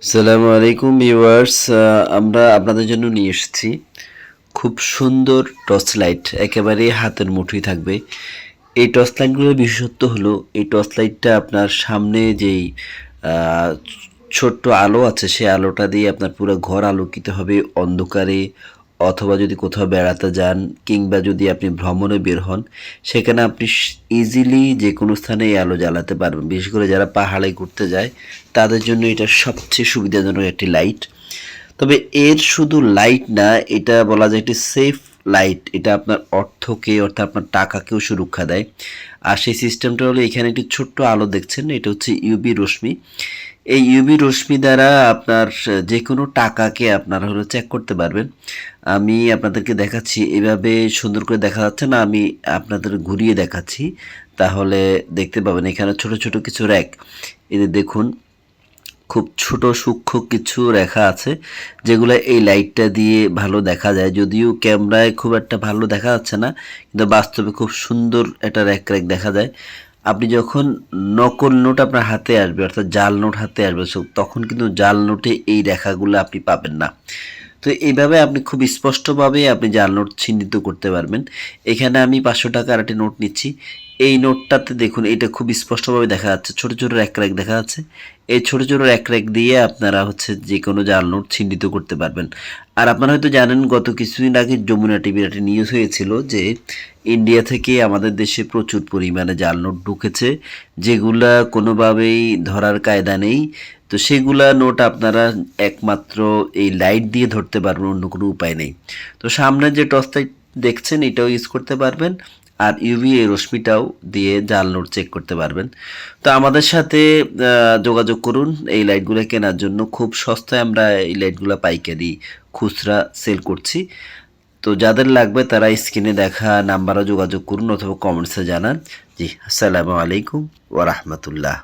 আসসালামু আলাইকুম ভিউয়ার্স, আমরা আপনাদের জন্য নিয়ে এসেছি খুব সুন্দর টর্চ লাইট, একেবারে হাতের মুঠোয় থাকবে। এই টর্চ লাইটগুলোর বিশেষত্ব হলো এই টর্চ লাইটটা আপনার সামনে যেই আহ, ছোট্ট আলো আছে সেই আলোটা দিয়ে আপনার পুরো ঘর আলোকিত হবে অন্ধকারে, অথবা যদি কোথাও বেড়াতে যান কিংবা যদি আপনি ভ্রমণে বের হন সেখানে আপনি ইজিলি যে কোনো স্থানে এই আলো জ্বালাতে পারবেন। বিশেষ করে যারা পাহাড়ে ঘুরতে যায় তাদের জন্য এটা সবচেয়ে সুবিধাজনক একটি লাইট। তবে এর শুধু লাইট না, এটা বলা যায় একটি সেফ লাইট। এটা আপনার অর্থকে অর্থাৎ আপনার টাকাকেও সুরক্ষা দেয়। আর সেই সিস্টেমটা হলো এখানে একটি ছোট্ট আলো দেখছেন, এটা হচ্ছে ইউবি রশ্মি। এই ইউবি রশ্মি দ্বারা আপনার যে কোনো টাকাকে আপনারা হলো চেক করতে পারবেন। আমি আপনাদেরকে দেখাচ্ছি, এভাবে সুন্দর করে দেখা যাচ্ছে না, আমি আপনাদের ঘুরিয়ে দেখাচ্ছি তাহলে দেখতে পাবেন। এখানে ছোট ছোট কিছু র্যাক, এই যে দেখুন খুব ছোট সূক্ষ্ম কিছু রেখা আছে যেগুলো এই লাইটটা দিয়ে ভালো দেখা যায়। যদিও ক্যামেরায় খুব একটা ভালো দেখা যাচ্ছে না, কিন্তু বাস্তবে খুব সুন্দর একটা র্যাক র্যাক দেখা যায়। আপনি যখন নকল নোট আপনার হাতে আসবে অর্থাৎ জাল নোট হাতে আসবে তখন কিন্তু জাল নোটে এই রেখাগুলো আপনি পাবেন না। তো এইভাবে আপনি খুব স্পষ্টভাবে আপনি জাল নোট চিহ্নিত করতে পারবেন। এখানে আমি 500 টাকার একটি নোট নিচ্ছি। এই নোটটাতে দেখুন এটা খুব স্পষ্টভাবে দেখা যাচ্ছে, ছোট ছোট র্যাক র্যাক দেখা যাচ্ছে। এই ছোট ছোট র্যাক র্যাক দিয়ে আপনারা হচ্ছে যে কোনো জাল নোট চিহ্নিত করতে পারবেন। আর আপনারা হয়তো জানেন গত কিছুদিন আগে যমুনা টিভির একটা নিউজ হয়েছিল যে ইন্ডিয়া থেকে আমাদের দেশে প্রচুর পরিমাণে জাল নোট ঢুকেছে, যেগুলা কোনোভাবেই ধরার কায়দা নেই। তো সেগুলা নোট আপনারা একমাত্র এই লাইট দিয়ে ধরতে পারবেন, অন্য কোনো উপায় নেই। তো সামনে যে টর্চ লাইট দেখছেন এটাও ইউজ করতে পারবেন, আর ইউভি এই রশ্মিটাও দিয়ে জাল নোট চেক করতে পারবেন। তো আমাদের সাথে যোগাযোগ করুন এই লাইটগুলো কেনার জন্য। খুব সস্তায় আমরা এই লাইটগুলো পাইকারি খুচরা সেল করছি। তো যাদের লাগবে তারা স্ক্রিনে দেখা নাম্বারে যোগাযোগ করুন অথবা কমেন্টসে জানান। জি, আসসালামু আলাইকুম ওয়া রাহমাতুল্লাহ।